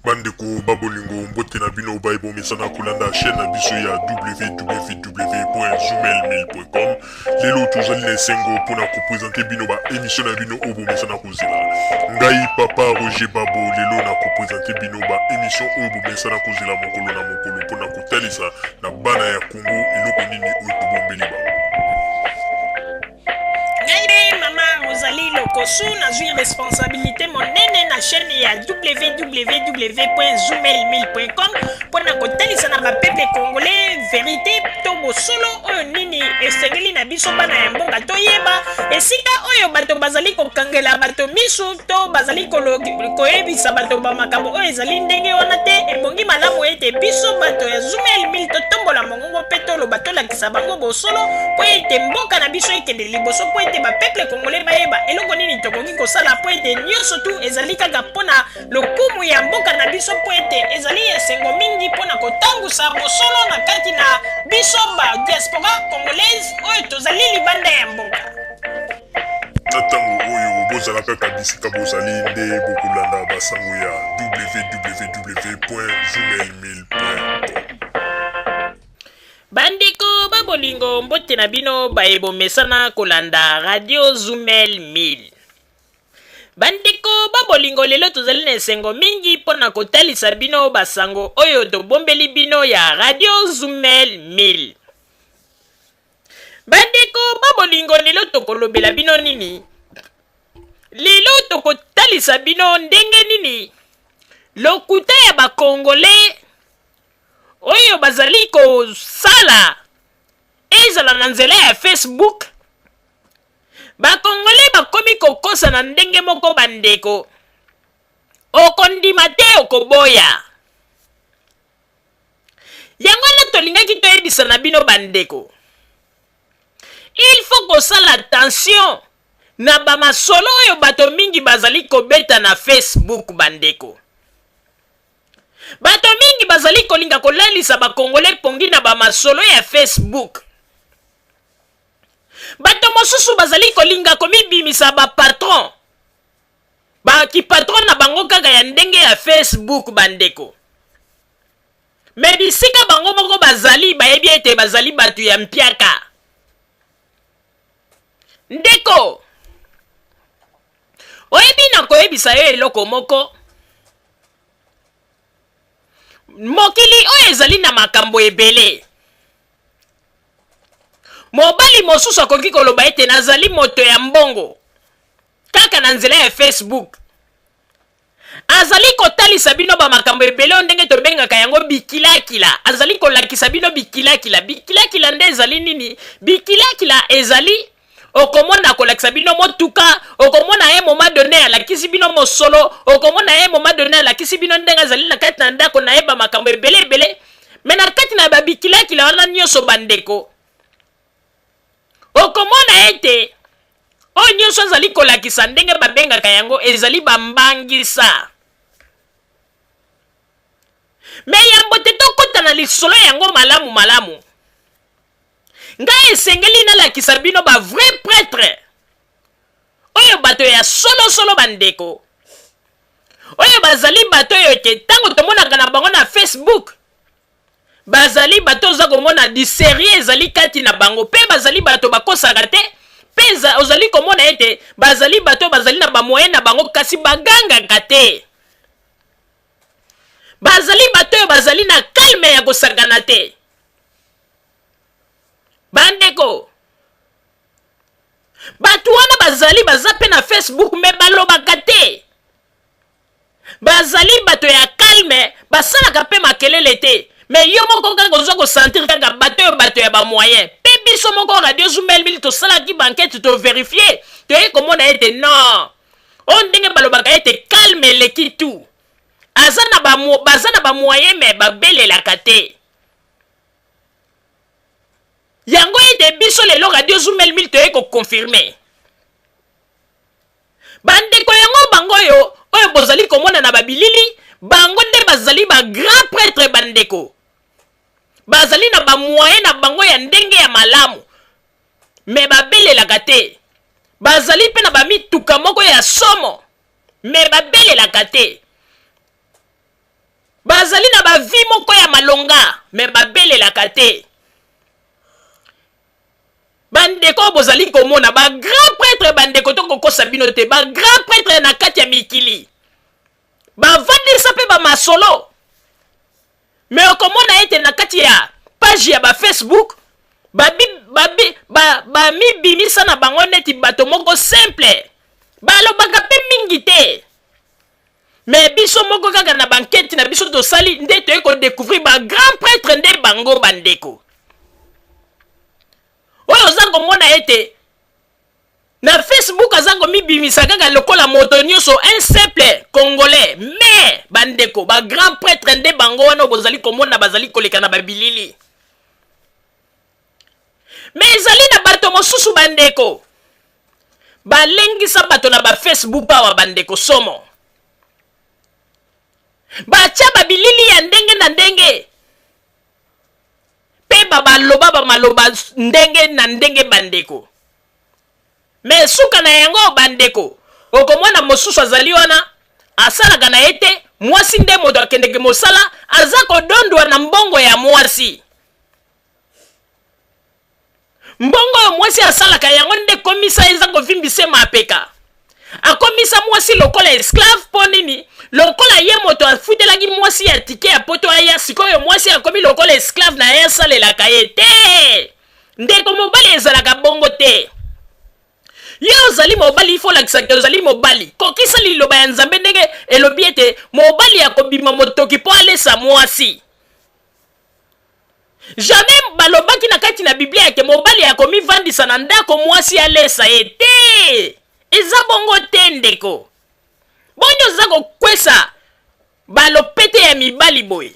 Bandeko babolingo mbote na bino baibo mesana kulanda chaîne na biso ya www.zoomel.com. Lelo tozali na esengo pona kopresente bino ba émission na bino obo mesana kozela. Ngai papa Roger Babo lelo na kopresente bino ba émission obo mesana kozela mokolo na mokolo pona kotalisa na bana ya Congo eloko nini oyo tobombeli ba. Rosalie Lokosu, na une responsabilité monene na chaîne ya www.zoomel1000.com pour na kotalisa na peuple congolais vérité to bosolo oyo nini esengeli na biso bana ya mbonga toyeba esika oyo bato bazali kokangela bato misu to bazali koyebisa bato bamakambo oyo ezali ndenge wana te ebongi malamu ete biso bato ya Zoomel 1000 totombola mongongo mpe toloba tolakisa bango bosolo po ete mboka na biso ekende liboso po ete bapeuple congolais bayeba eloko nini tokoki kosala po ete nyonso tu ezali kaka mpona lokumu ya mboka na biso po ete ezali esengo mingi mpona kotangusa bosolo na kati na biso ba diaspora congolaise oyo tozali libanda ya mboka. Na ntango oyo bozalaka bisika bozali nde bokolanda basango ya www.zoomel1000.com. Bandeko babolingo mbote na bino baebo mesana kolanda radio Zoomel 1000. Bandeko babolingo lelo tozali na esengo mingi mpona kotalisa bino basango oyo tobombeli bino ya radio Zoomel 1000. Bandeko babolingo lelo tokolobela bino nini? Lelo tokotalisa bino ndenge nini lokuta ya bakongole oyo bazali kosala ezala na nzela ya Facebook. Bakongole bakomi kokosa na ndenge moko bandeko. Okondima te okoboya. Yango na tolingaki toyebisa na bino bandeko. Il faut kosala attention na bamasolo oyo bato mingi bazali kobeta na Facebook bandeko. Bato mingi bazali kolinga kolalisa bakongole pongi na bamasolo ya Facebook. Bato mosusu bazali kolinga komibimisa bapatron. Bakipatron na bango kaka ya ndenge ya Facebook bandeko. Me bisika bango moko bazali bayebi ete bazali batu ya mpiaka. Ndeko oyebi na koyebisa yo eloko moko. Mokili oyo ezali na makambo ebele. Mobali mosusu akoki koloba ete nazali moto ya mbongo kaka na nzela ya Facebook. Azali kotalisa bino ba makambo ebele ndenge tobengaka yango bikilakila. Azali kolakisa bino bikilakila. Bikilakila nde ezali nini? Bikilakila ezali okomona kolakisa bino motuka, okomona ye moment donné alakisi bino mosolo, okomona ye moment donné alakisi bino ndenge azali na kati na ndako na yeba makambo ebele ebele. Me na kati na babikilakila wana nyonso bandeko, okomona ete oyo nyonso azali kolakisa ndenge babengaka yango ezali bambangisa. Me yambo te tokota na lisolo yango malamu malamu. Ngai esengeli nalakisa bino ba vrai prêtre oyo bato ya solo bandeko, oyo bazali bato oyo te tango tomonaka na bango na Facebook bazali bato oza komona di série ezali kati na bango pe bazali bato bakosaka te pe ozali komona ete bazali bato bazali na bamoyen na bango kasi bagangaka te. Bazali bato oyo bazali na calme ya kosakana te bandeko. Bato wana bazali baza pe na Facebook me balobaka te. Bazali bato ya calme basalaka pe makelele te. Me yo moko kaka oza kosentir kaka bato ya bamoyen. Pe biso moko radio Zoomel 1000 tosalaki banquete to vérifier toye komona ete non o ndenge balobaka ete calme eleki tu. Baza na bamoyen me babelelaka te. Yango ete biso lelo radio Zoomel 1000 toye ko confirmer. Bandeko yango bango oyo bozali komona na babilili bango nde bazali ba grand prêtre bandeko. Bazali na bamoyen na bango ya ndenge ya malamu. Me babelelaka te. Bazali pe na bamituka moko ya somo. Me babelelaka te. bazali na ba vie moko ya malonga me babelelaka te. Bandeko bozali komona ba grand prêtre bandeko to kokosa bino te, ba grand prêtre na kati ya mikili bavandisa mpe bamasolo me okomona ete na kati ya page ya ba Facebook bamibimisa na bango neti bato moko simple balobaka mpe mingi te. Me biso moko kaka na banketi na biso tosali nde toye kodécouvrir ba grand prêtre nde bango bandeko. Oyo oza komona ete na Facebook aza komibimisa kaka lokola moto nyonso un simple congolais, mais bandeko ba grand prêtre nde bango wana bozali komona bazali koleka na babilili. Mais ezali na bato mosusu bandeko balengisa bato na ba Facebook awa bandeko somo bacha babilili ya ndenge na ndenge pe babaloba bamaloba ndenge na ndenge bandeko. Me suka na yango bandeko okomona mosusu azali wana asalaka na ete mwasi nde moto akendeke mosala aza kodondwa na mbongo ya mwasi. Mbongo ya mwasi asalaka yango nde komisa eza kovimbisa mapeka. Akomisa mwasi lokola esclave po nini? Lokola ye moto afutelaki mwasi ya tike ya poto aya sikoyo mwasi akomi lokola esclave na ye asalelaka ye te. Ndeko mobali ezalaka bongo te. Ye ozali mobali ifo lakisaka ozali mobali. Kokisa liloba ya Nzambe ndenge elobi ete mobali akobima motoki po alesa mwasi. Jamais balobaki na kati na Biblia yake mobali akomivandisa na ndako mwasi alesa ye te. Eza bongo te ndeko. Bonjo za kokwesa balopete ya mibali boye.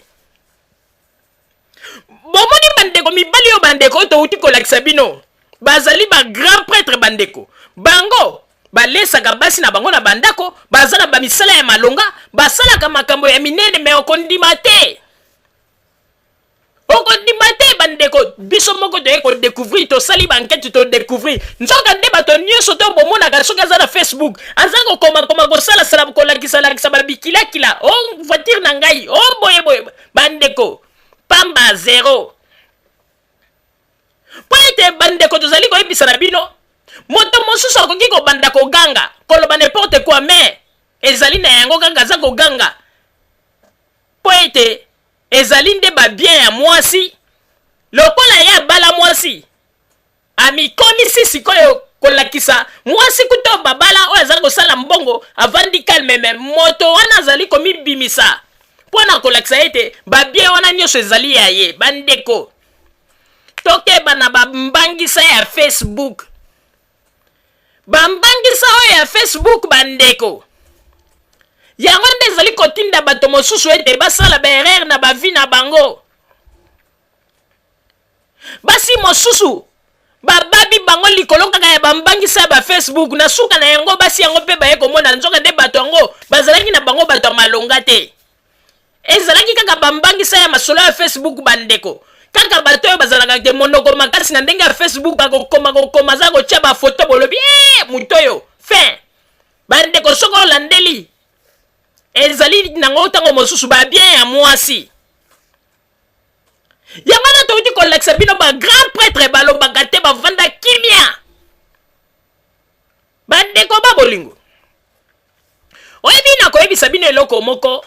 Bomoni bandeko mibali yo bandeko to uti kolakisa bino. Bazali ba grand prêtre bandeko. Bango balesaka basi na bango na bandako, bazala ba misala ya malonga, basalaka makambo ya minene me okondima te. Okondima te bandeko, biso moko toye ko découvrir to sali bankete to découvrir. Nzoka nde bato nyonso to bomona ka soka za na Facebook. Azango koma ko sala sala ko lakisa ba bikila kila. Oh voiture na ngai. Oh boye bandeko. Pamba zero. Poete bandeko tozali ko ebisa na bino. Moto mosusu akoki ko banda ko ganga. Koloba n'importe quoi mais ezali na yango ganga za ko ganga. Poete ezali nde ba bien ya mwasi. Lokola ya bala mwasi. Ami komisi sikoyo kolakisa mwasi kuto babala oyo azali kosala mbongo avandi calme me moto wana azali komibimisa. Pona kolakisa ete ba bien wana nyonso ezali ya ye bandeko. Toke bana bambangisa ya Facebook. Bambangisa oyo ya Facebook bandeko. Yango nde ezali kotinda bato mosusu ete basala ba erreur na ba vie na bango. Basi mosusu bababi bango likolo kaka ya bambangisa ba Facebook na suka na yango basi yango pe baye komona nzoka nde bato yango bazalaki na bango bato malonga te. Ezalaki kaka bambangisa ya masolo ya Facebook bandeko. Kaka bato oyo bazalaka ke monoko makasi na ndenge ya Facebook bakokoma za kotia ba photo bolobi muto oyo fin bandeko soko olandeli ezali nango tango mosusu ba bien ya mwasi. Yango na touti kolakisa bino ba grand prêtre balobaka te bavanda kimia bandeko ba bolingo. Oyebi na koyebisa bino eloko moko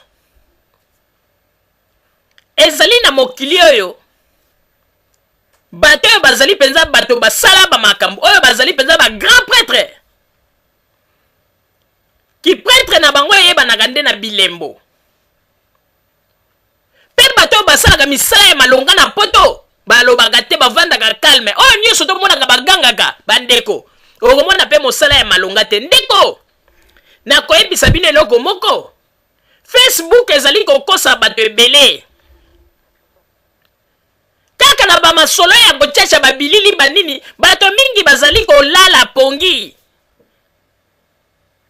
ezali na mokili oyo bato oyo bazali penza bato basala ba makambo oyo bazali penza ba grand prêtre ki prêtre na bango yebanaka nde na bilembo pe bato oyo basalaka misala ya malonga na poto balobaka te bavandaka calme oyo nyonso tomonaka bagangaka bandeko okomona pe mosala ya malonga te ndeko na koyebisa bino eloko moko Facebook ezali kokosa bato ebele kaka na bamasolo ya kochacha babilili banini bato mingi bazali kolala pongi.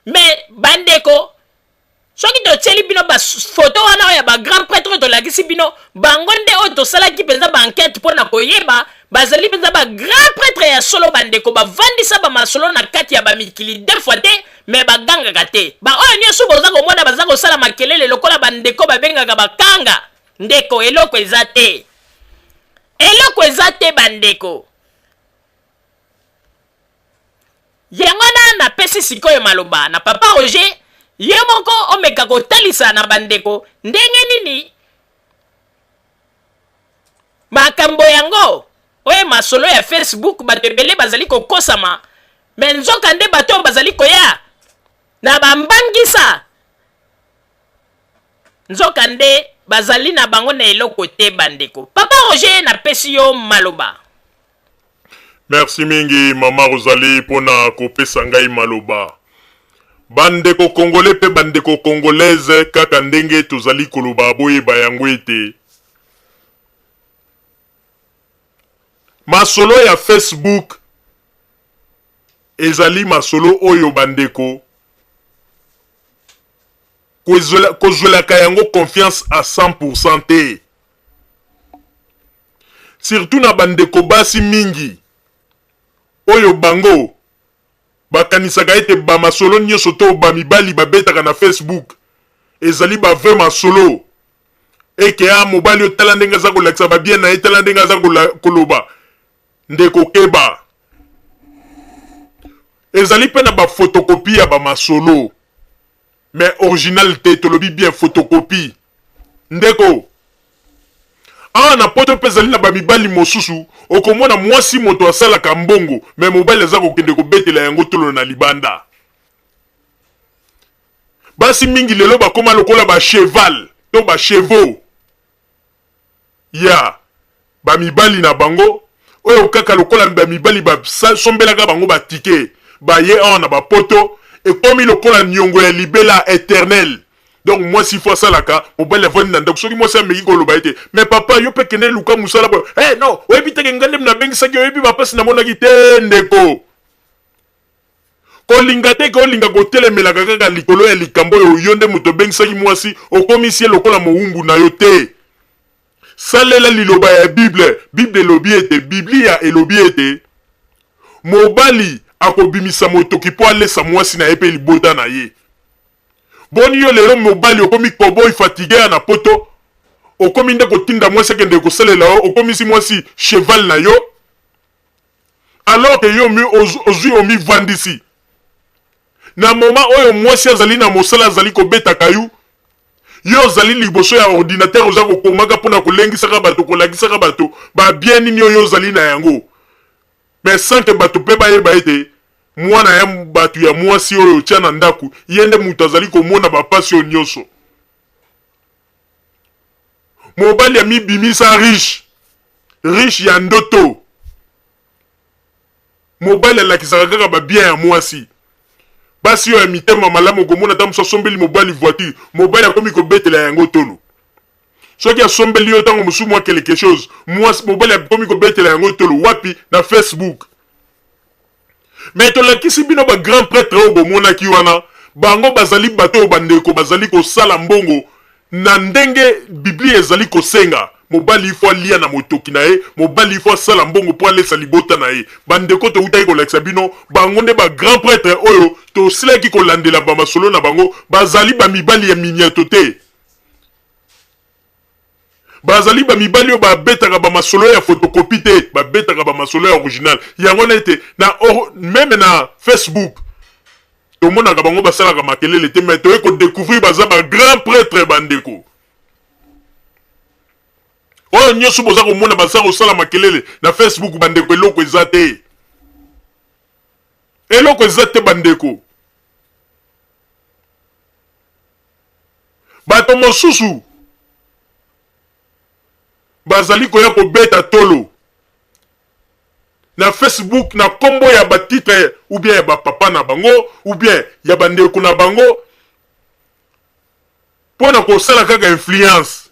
Me bandeko soki totieli bino ba photo wana ya ba grand prêtre to lakisi bino bango nde oyo tosalaki penza ba enquête pona koyeba bazali penza ba grand prêtre ya solo bandeko bavandisa ba masolo na kati ya ba mikili deux fois te mais bagangaka te ba oyo nyonso boza komona baza kosala makelele lokola bandeko babengaka bakanga ndeko eloko eza te bandeko yango na napesi sikoyo maloba na papa Roger ye moko omeka kotalisa na bandeko ndenge nini makambo yango oye masolo ya Facebook bato ebele bazali kokosama me nzoka nde bato bazali koya na bambangisa nzoka nde bazali na bango na eloko te bandeko papa Roger napesi yo maloba. Merci mingi mama Rosalie pona kopesa ngai maloba. Bandeko congolais pe bandeko congolaise kaka ndenge tozali koloba boyeba yango ete masolo ya Facebook ezali masolo oyo bandeko kozwelaka yango confiance à 100% te. Surtout na bandeko basi mingi oyo bango bakanisaka ete bamasolo nyonso to bamibali babetaka na Facebook ezali bavrai masolo eke a mobali oyo tala ndenge aza kolakisa babien na ye tala ndenge aza koloba ndeko keba ezali mpe na bafotokopie ya bamasolo mais original te tolobi bien photocopie ndeko awa na poto mpe ezali na bamibali mosusu okomona mwasi moto asalaka mbongo me mobali aza kokende kobetela yango tolo na libanda basi mingi lelo bakoma lokola bacheval to bacheveau ya bamibali na bango oyo kaka lokola bamibali basombelaka bango batike baye awa na bapoto ekomi lokola niongo ya libela éternel. Donc moi si fois ça là ka mobile phone na ndako soki moi ça meki koloba ete mais papa yo pe kende luka musala bo eh non oyebi te ngande na bengi saki oyebi papa sina mona ki te ndeko kolinga te kolinga kotelemela kaka likolo ya likambo yo yonde moto bengi saki moi si okomisi lokola moumbu na yo te salela liloba ya bible lobi ete biblia elobi ete mobali akobimisa motoki po alesa mwasi na ye pe libota na ye. Boni yo lelo mobali okomi koboy fatigué na poto okomi nde kotinda mwasi kende kosalela o okomi si mwasi cheval na yo alors que yo mi ozui omi vandisi na moma oyo mwasi azali na mosala azali kobeta kayu yo zali liboso ya ordinateur oza kokomaka pona kolengisaka bato kolakisaka bato ba bien nini yo zali na yango mais sans que bato pe bayeba ete mwana ya batu ya mwasi oyo tia na ndaku yende mutu azali komona bapasi oyo nyonso mobali ya mibimisa riche ya ndoto mobali alakisaka kaka babien ya mwasi basi oyo ya mitema malamu komona ta mosu asombeli mobali voiture mobali akomi kobetela yango tolo soki asombeli yo ntango mosusu mwa quelque chose mobali akomi kobetela yango tolo wapi na Facebook. Mais tolakisi bino ba grand prêtre oyo bomonaki wana bango bazali bato oyo bandeko bazali kosala mbongo na ndenge biblia ezali kosenga mobali ifo alia na motoki na ye mobali ifo asala mbongo po alesa libota na ye bandeko toutaki kolakisa bino bango nde ba grand prêtre oyo tosilaki kolandela bamasolo na bango bazali bamibali ya minyato te bazali bamibali oyo babetaka bamasolo ya photocopie te babetaka bamasolo ya original yango nete na meme na Facebook tomonaka bango basalaka makelele te mais toye kodécouvrir baza ba grand prêtre bandeko oyo nyonso boza komona baza kosala makelele na Facebook bandeko eloko eza te bandeko bato mosusu bazali koya kobeta tolo na Facebook na kombo ya batitre ou bien ya bapapa na bango ou bien ya bandeko na bango pona kosala kaka influence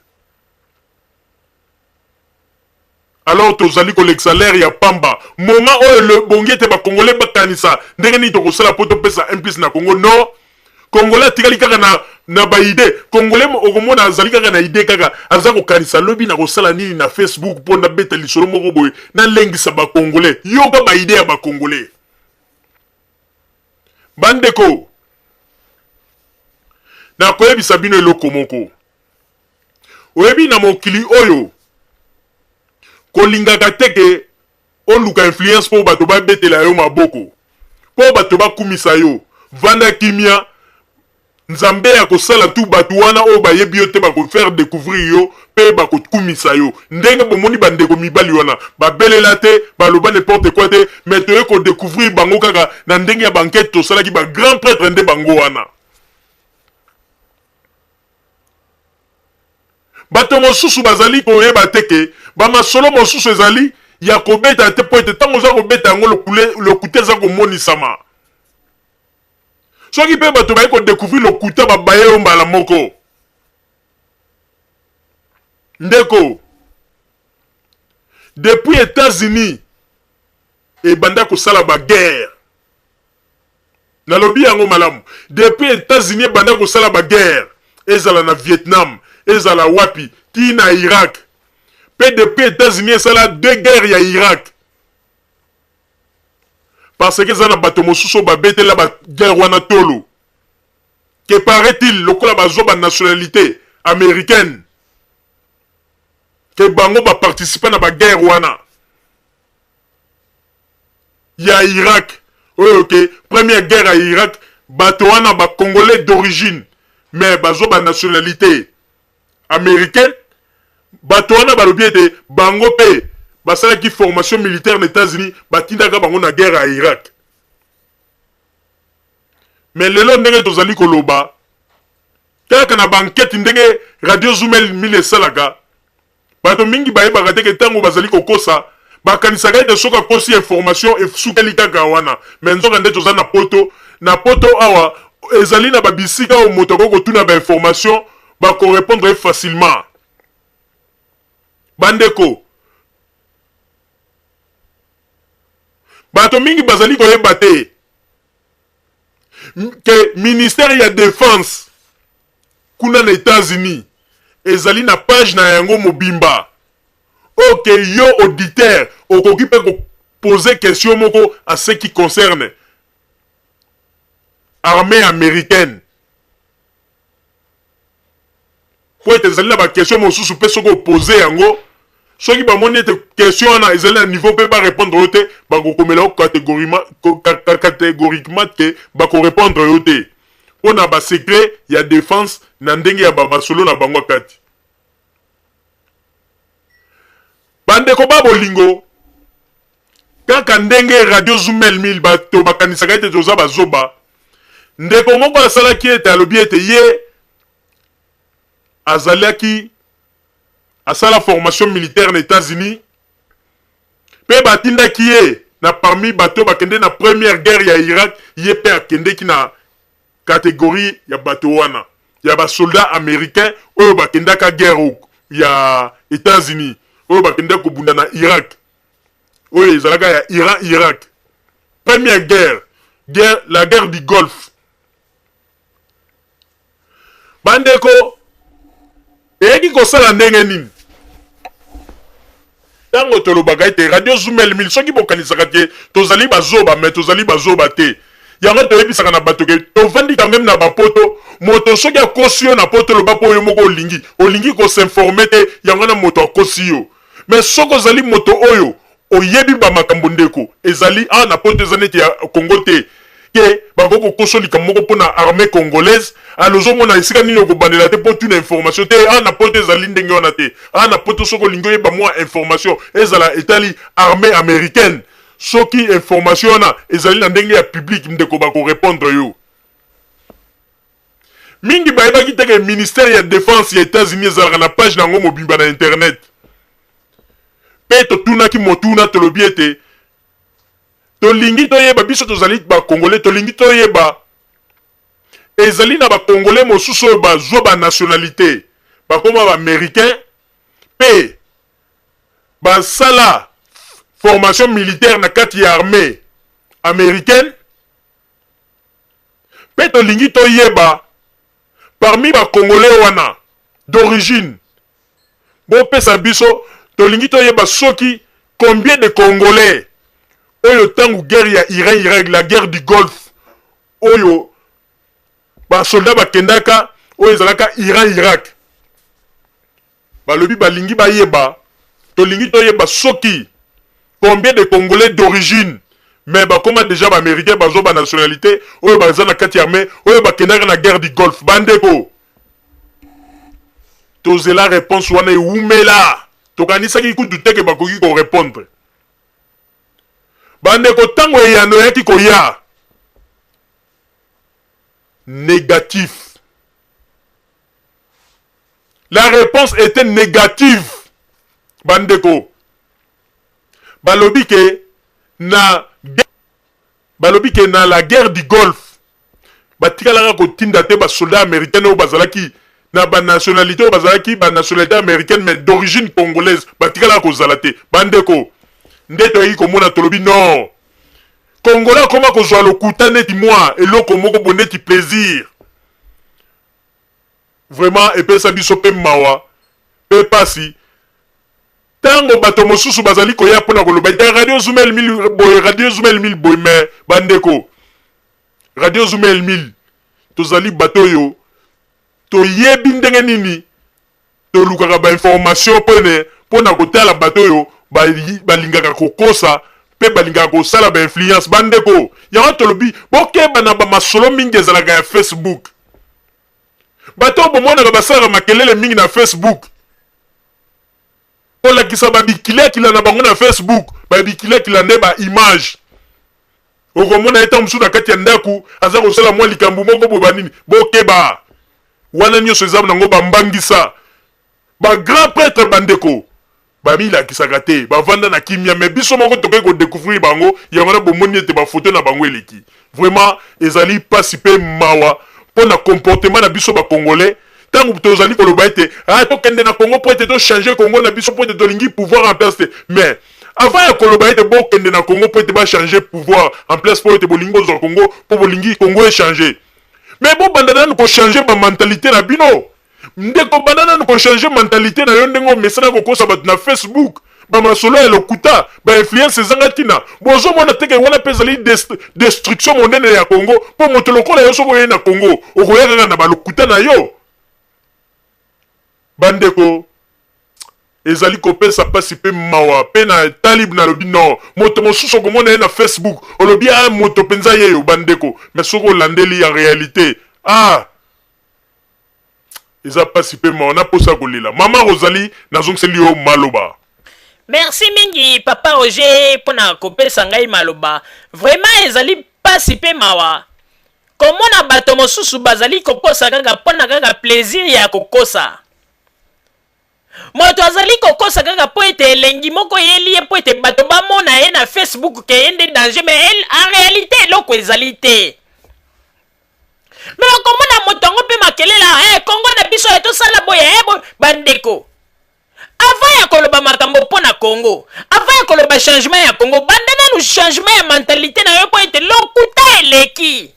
alors tozali kolekisa l'air ya pamba moment oyo le bongi ete bakongolais bakanisa ndenge nini tokosala po topesa implice na Congo non Congolais atikali kaka na na ba idée congolais okomona azali kaka na idée kaka aza kokanisa lobi na kosala nini na Facebook mpo na beta lisolo moko boye na lengisa ba congolais yoka ba idée ya ba congolais bandeko na koyebisa bino eloko moko oyebi na mokili oyo kolingaka teke oluka influence po bato babetela yo maboko po bato bakumisa yo vanda kimia nzambe ya kosala tu bato wana oyo bayebi yo te bakofaire découvrir yo pe bakokumisa yo ndenge bomoni bandeko mibali wana babelela te baloba n'importe quoi te mais toye kodécouvrir bango kaka na ndenge ya bankete tosalaki bagrand prêtre nde bango wana bato mosusu bazali koyeba teke bamasolo mosusu ezali ya kobeta te po ete ntango oza kobeta yango lokute eza komonisama soki mpe bato baye kodécouvrir lokuta babaye yo mbala moko ndeko depuis États-Unis ebanda kosala baguerre nalobi yango malamu depuis États-Unis ebanda kosala baguerre ezala na Vietnam ezala wapi ti na Irak pe depuis États-Unis esala 2 guerres ya Irak parce que eza na bato mosusu babetela ba guerre wana tolo que paraît-il lokola bazwa ba nationalité américaine que bango ba participer na ba guerre wana ya Irak oyo ke première guerre à Irak bato wana ba congolais d'origine mais bazwa ba nationalité américaine bato wana balobi ete bango pe basalaki formation militaire na États-Unis batindaka bango na guerre à Irak mais lelo ndenge tozali koloba kaka na bankete ndenge radio Zoomel mile esalaka bato mingi bayebaka teke ntango bazali kokosa bakanisaka ete soki akosi information esukeli kaka wana mais nzoka nde toza na poto awa ezali na babisika oyo moto akoki kotuna bainformation bakorépondre facilement bandeko bato mingi bazali koyeba te ke ministère ya défense kuna na États-Unis ezali na page na yango mobimba ok yo auditeur okoki pe poser question moko à ce qui concerne armée américaine po ete ezali na baquestion mosusu mpe soki opose yango soki bamoni ete question wana ezali na niveau mpe barépondre yo te bakokomela yo catégoriquement ke bakorépondre yo te mpo na basecret ya défense na ndenge ya bamasolo na bango kati bandeko babolingo kaka ndenge radio Zoomel mil bato bakanisaka ete toza bazoba ndeko moko asalaki ete alobi ete ye azalaki asala formation militaire na États-Unis pe batindaki ye na parmi bato bakende na première guerre ya Irak ye pe akendeki na catégorie ya bato wana ya basoldat américain oyo bakendaka guerre ya États-Unis oyo bakendaki kobunda na Irak oyo ezalaka ya Iran-Irak première guerre la guerre du Golfe bandeko eyeki kosala ndenge nini ntango tolobaka ete radio Zoomel mil soki bokanisaka te tozali bazoba me tozali bazoba te yango toyebisaka na bato ke tovandika meme na bapoto moto soki akosi yo na poto loba mpo oyo moko olingi kosinforme te yango na moto akosi yo me soki ozali moto oyo oyebi bamakambo ndeko ezali na poto eza neti ya Congo te ke bakoko kosolika moko mpona armée congolaise alozomona esika nini okobandela te mpo tuna information te na poto ezali ndenge wana te na poto soki olingi oyeba mwa information ezala etali armée américaine soki information wana ezali na ndenge ya public ndeko bakorépondre yo mingi bayebaki teke ministère ya défense ya États-Unis ezalaka na page nango mobimba na internet pe totunaki motuna tolobi ete tolingi toyeba biso tozali bakongolais tolingi toyeba ezali na bakongolais mosusu oyo bazwa banationalité bakoma baaméricain pe basala formation militaire na kati ya armée américaine pe tolingi toyeba parmi ba Congolais wana d'origine bo pesa biso tolingi toyeba soki combien de Congolais oyo tangu guerre ya Iran la guerre du Golfe oyo ba soldat bakendaka oyo ezalaka Iran-Irak balobi balingi bayeba tolingi toyeba soki combien de Congolais d'origine mais bakoma déjà ba américain bazo ba nationalité oyo baza na kati armée oyo bakendaka na guerre du Golfe bandeko tozela réponse wana eumela tokanisaki kutu teke bakoki ko répondre bandeko tango eyano yaki koya négatif. La réponse était négative. Bandeko. Balobi ke na la guerre du Golfe. Batikala ko tinda te ba soldats américains ou bazalaki na ba nationalité ou bazalaki ba nationalité américaine mais d'origine congolaise. Batikala ko zalate. Bandeko. Ndeto yi ko mona tolobi non. Congolais comment ko zwa lokuta neti moi et loko moko boneti plaisir. Vraiment et pe sabiso pe mawa pe pasi. Tango bato mosusu bazali koya pona koloba radio Zoomel 1000 boy mais bandeko. Radio Zoomel 1000 tozali bato yo to yebi ndenge nini to lukaka ba information pona kotala bato yo balingaka kokosa pe balingaka kosala ba influence bandeko ya tolobi bokeba na ba masolo mingi ezalaka ya Facebook bato bomona basara makelele mingi na Facebook ola kisa babikile kila na bango na Facebook babikile kila nde ba image okomona eta msu na kati ya ndaku aza kosala mwa likambo moko boba nini bokeba wana nyonso eza nango bambangisa ba grand prêtre bandeko bamila kisaka te bavanda na kimia mais biso moko tokoki ko découvrir bango yango na bomoni ete ba photo na bango eleki vraiment ezali pasi pe mawa pona comportement na biso ba congolais tango tozali koloba ete tokende na Congo po ete to changer Congo na biso po ete tolingi pouvoir en place mais avant ya koloba ete bokende na Congo po ete ba changer pouvoir en place po ete bolingi ozwa Congo po bolingi Congo échanger mais bo bandana ko changer ba mentalité na bino ndeko bandana ko changer mentalité na yo ndengo mesana ko kosa bat na Facebook ba masolo ya lokuta ba influence zangatina bozo mona teke wana pezali destruction monene ya Congo po moto lokola yo soko na Congo okoyaka na ba lokuta na yo bandeko ezali kopesa pasi pe mawa pe na talib na lobi non moto mosusu komona na Facebook olobi moto penza yeyo bandeko mais soko landeli en réalité eza pasi pe mawa na posa kolela mama Rosalie nazongiseli yo maloba. Merci mingi papa Roger pona kopesa ngai maloba vraiment ezali pasi pe mawa komona bato mosusu bazali kokosa kaka pona kaka plaisir ya kokosa moto azali kokosa kaka po ete elengi moko yeli ye po ete bato bamona ye na Facebook ke yende danger mais elle en réalité eloko ezali te mais okomona moto yango mpe makelela Congo na biso etosala boye bandeko avant ya koloba makambo mpona Congo avant ya koloba changement ya Congo banda nanu changement ya mentalité na yo po ete lokuta eleki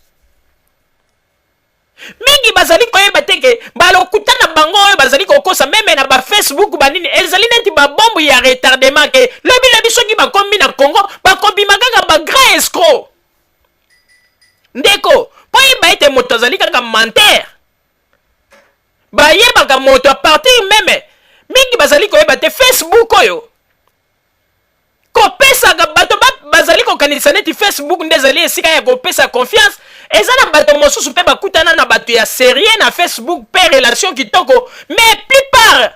mingi bazali koyeba teke balokuta na bango oyo bazali kokosa meme na ba Facebook banini ezali neti ba bombe ya retardement ke lobi soki bakombi na Congo bakombi makaka ba grand escroc ndeko po yeba ete moto azali kaka menteur bayebaka moto a partir meme mingi bazali koyeba te Facebook oyo kopesaka bato bazali kokanisa neti Facebook nde ezali esika ya kopesa confiance eza na bato mosusu mpe bakutana na bato ya sérieux na Facebook pe relation kitoko mais plupart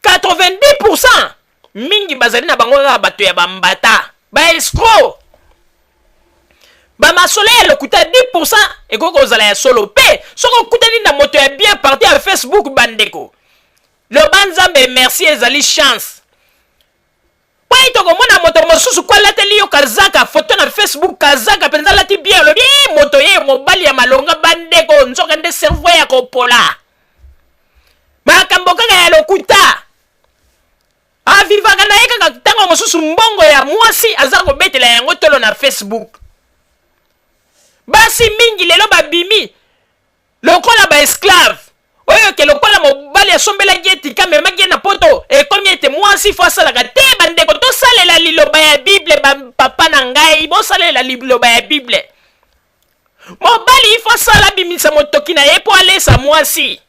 90% mingi bazali na bango kaka bato ya bambata ba escroc bamasolo ya lokuta 10% ekoki kozala ya solo pe soki okutani na moto ya bien parti ya Facebook bandeko loba nzambe merci ezali chance po ito komona moto mosusu kwa lateli yo kazaka foto na Facebook kazaka penza lati bien lobi moto ye mobali ya malonga bandeko nzoka nde cerveau ya kopola makambo kaka ya lokuta avivaka na ye kaka ntango mosusu mbongo ya mwasi aza kobetela yango tolo na Facebook basi mingi lelo babimi lokola ba esclave oyo ke lokola mobali asombelaki etika memaki na poto ekomi ete mwasi fo asalaka te bandeko tosalela liloba ya bible papa na ngai bosalela liloba ya bible mobali ifo asala bimisa motoki na ye po alesa mwasi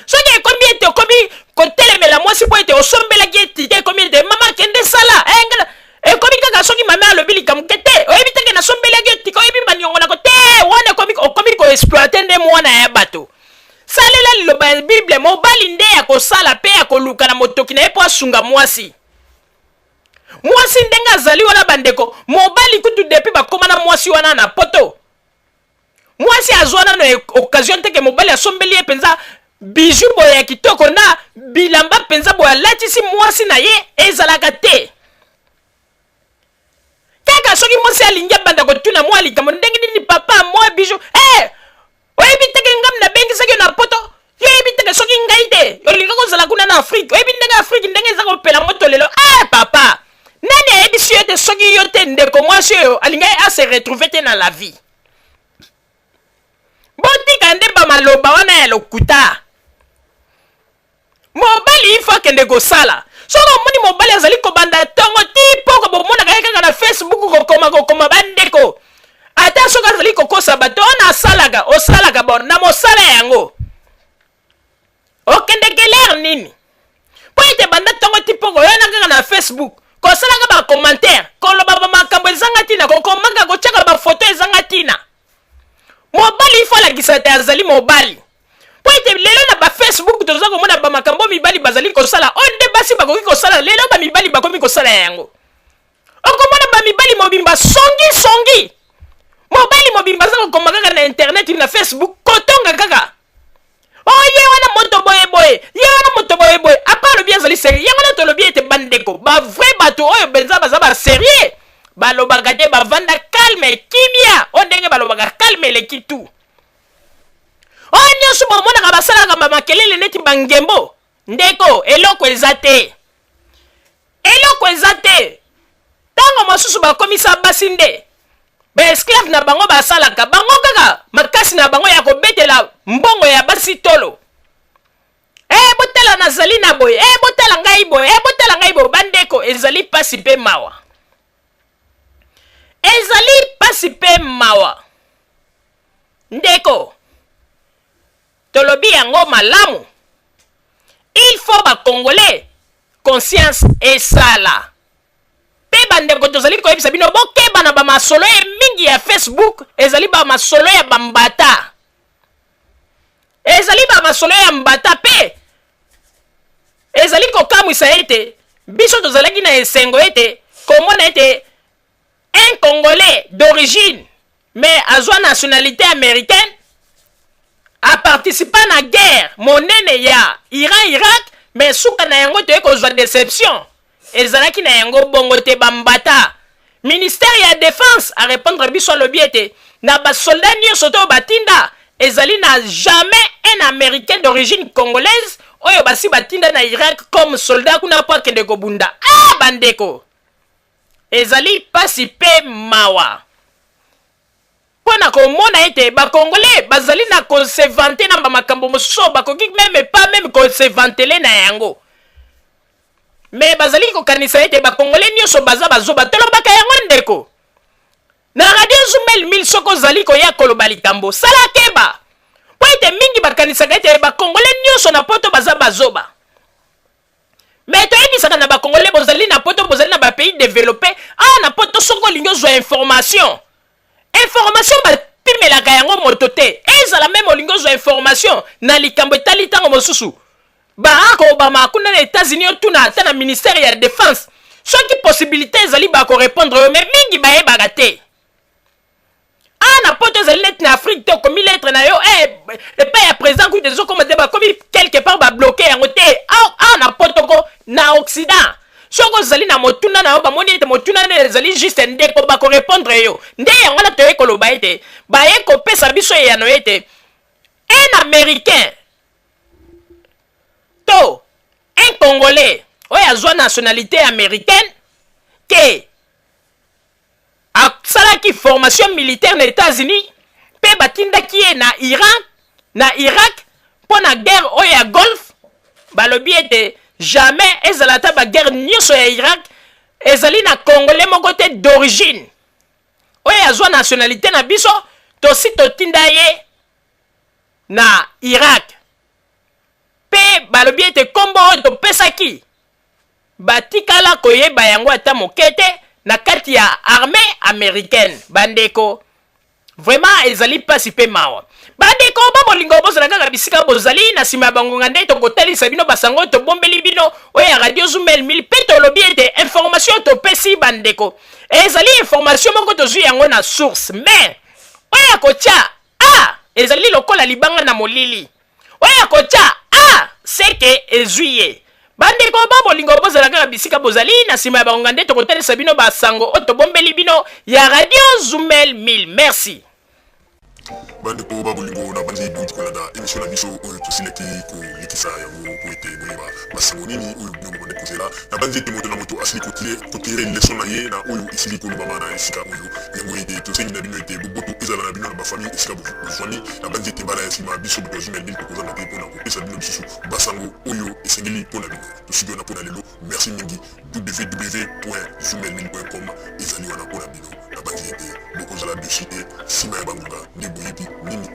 soki ekomi ete okomi kotelemela mwasi po ete osombelaki etika ekomi ete mama kende sala ekomi kaka soki mama alobi likamuke te oyebi teke nasombelaki etika oyebi baniongonako te wana okomi koexploite nde mwana ya bato salela liloba ya bible mobali nde ya kosala mpe ya koluka na motoki na ye po asunga mwasi ndenge azali wana bandeko mobali kutu depi bakoma na mwasi wana na poto mwasi azwa nano occasion teke mobali asombeli ye mpenza biju boye ya kitoko na bilamba mpenza boye alatisi mwasi na ye ezalaka te kaka soki mwasi alingi abanda kotuna mwa likambo ndenge nini papa mwa biju oyebi teke ngam na bengisaki na poto yoyebi teke soki ngai te olinga kozala kuna na afrike oyebi ndenge afrike ndenge eza kopela moto lelo papa nani ayebisi yo te soki yo te ndeko mwasi oyo alingi ase retrouve te na la vie botika nde bamaloba wana ya lokuta mobali ifo akende kosala soki omoni mobali azali kobanda ntongo ti poko bomonaka ye kaka na facebook kokoma bandeko ata soki azali kokosa bato wana asalaka osalaka bon na mosala yango okendekelere nini po ete banda ntongo ti poko oyana kaka na facebook kosalaka bacommentaire koloba bamakambo ezanga ntina kokomaka kotyaka bafoto ezanga ntina mobali ifo alakisa te azali mobali po ete lelo na bafacebook toza komona bamakambo mibali bazali kosala oyo nde basi bakoki kosala lelo bamibali bakomi kosala yango okomona bamibali mobimba songi mobali mobimba aza kokoma kaka na internet na facebook kotonga kaka ye wana moto boye apa alobi azali serie yango na tolobi ete bandeko bavrai bato oyo benza baza baserie balobaka te bavanda calme kimia o ndenge balobaka calme eleki tu oyo nyonso bomonaka basalaka bamakelele neti bangembo ndeko eloko eza te ntango mosusu bakomisa basi nde baesclave na bango basalaka bango kaka makasi na bango ya kobetela mbongo ya basi tolo botala nazali na boye botala ngai boye bandeko ezali pasi mpe mawa ndeko tolobi yango malamu il faut bakongolais conscience esala mpe bandeko tozali koyebisa bino bokeba na bamasolo ye mingi ya facebook ezali bamasolo ya bambata mpe ezali kokamwisa ete biso tozalaki na esengo ete komona ete un congolais d'origine mais azwa nationalité américaine aparticipa na guerre monene ya Iran-Irak mais suka na yango toye kozwa déception ezalaki na yango bongo te bambata ministère ya défense a répondre biso alobi ete na basoldat nyonso to batinda ezali na jamais un américain d'origine congolaise oyo basi batinda na Irak comme soldat kuna po akende kobunda bandeko ezali pasi pe mawa pona komona ete bakongolais bazali na konsevante na bamakambo mosusu bakoki même konsevantele na yango mais bazali kokanisa ete bakongolais nyonso baza bazoba tolobaka yango ndeko na radio Zumel 1000 soko ozali koya koloba likambo sala keba po ete mingi bakanisaka ete bakongolais nyonso na poto baza bazoba mais toyebisaka na bakongolais bozali na poto bozali na bapays développé na poto soko olingi ozwa information bapimelaka yango moto te ezala meme olingi ozwa information na likambo etali ntango mosusu baako obama kuna na États-Unis otuna ata na ministère ya défense soki possibilité ezali bakorépondre yo mais mingi bayebaka te na poto ezali neti na Afrique te okomi lettre na yo epai ya président kutu ezokoma te bakomi quelque part babloke yango te na potoko na Occident soko ozali na motuna na yo bamoni ete motuna nde ezali juste ndeko bakorépondre yo nde yango na toye koloba ete baye kopesa biso eyano ete un américain to un congolais oyo azwa nationalité américaine ke asalaki formation militaire na États-Unis mpe batindaki ye na Irak pour na guerre oyo ya Golfe balobi ete jamais ezala ta ba guerre nyonso ya Irak ezali na congolais moko te d'origine oyo azwa nationalité na biso tosi totinda ye na Irak pe balobi ete kombo oyo topesaki batikala koyeba yango ata moke te na kati ya armée américaine bandeko vraiment ezali pasi pe mawa bandeko babolingo bozala kaka bisika bozali na nsima ya bangonga nde tokotalisa bino basango tobombeli bino oyo ya radio Zumel 1000 pe tolobi ete information topesi bandeko ezali information moko tozwi yango na source mais oyo ya kotia ezali lokola libanga na molili oyo ya kotia seke ezwi ye bandeko babolingo bozala kaka bisika bozali na nsima ya bangonga nde tokotalisa bino basango oyo tobombeli bino ya radio Zumel 1000 merci. bandeko babolingo na banzi duti kolanda émission na biso oyo tosilaki kolekisa yango po ete boyeba basango nini oyo bino bobande kozela na banzi ete moto na moto asili kotire leson na ye na oyo esili kolobama na esika oyo yango ete tosengi na bino ete boboto ezala na bino na bafamille esika bozwani na banzi ete mbala ya nsima biso boto ya Zumel 1000 tokozanga te mpona kopesa bino lisusu basango oyo esengeli mpona bino tosiki wana mpona lelo merci mingi www.zumel1000.com ezali wana mpona bino na banzi ete bokozala dessus te nsima ya bangonga nde boyebi nini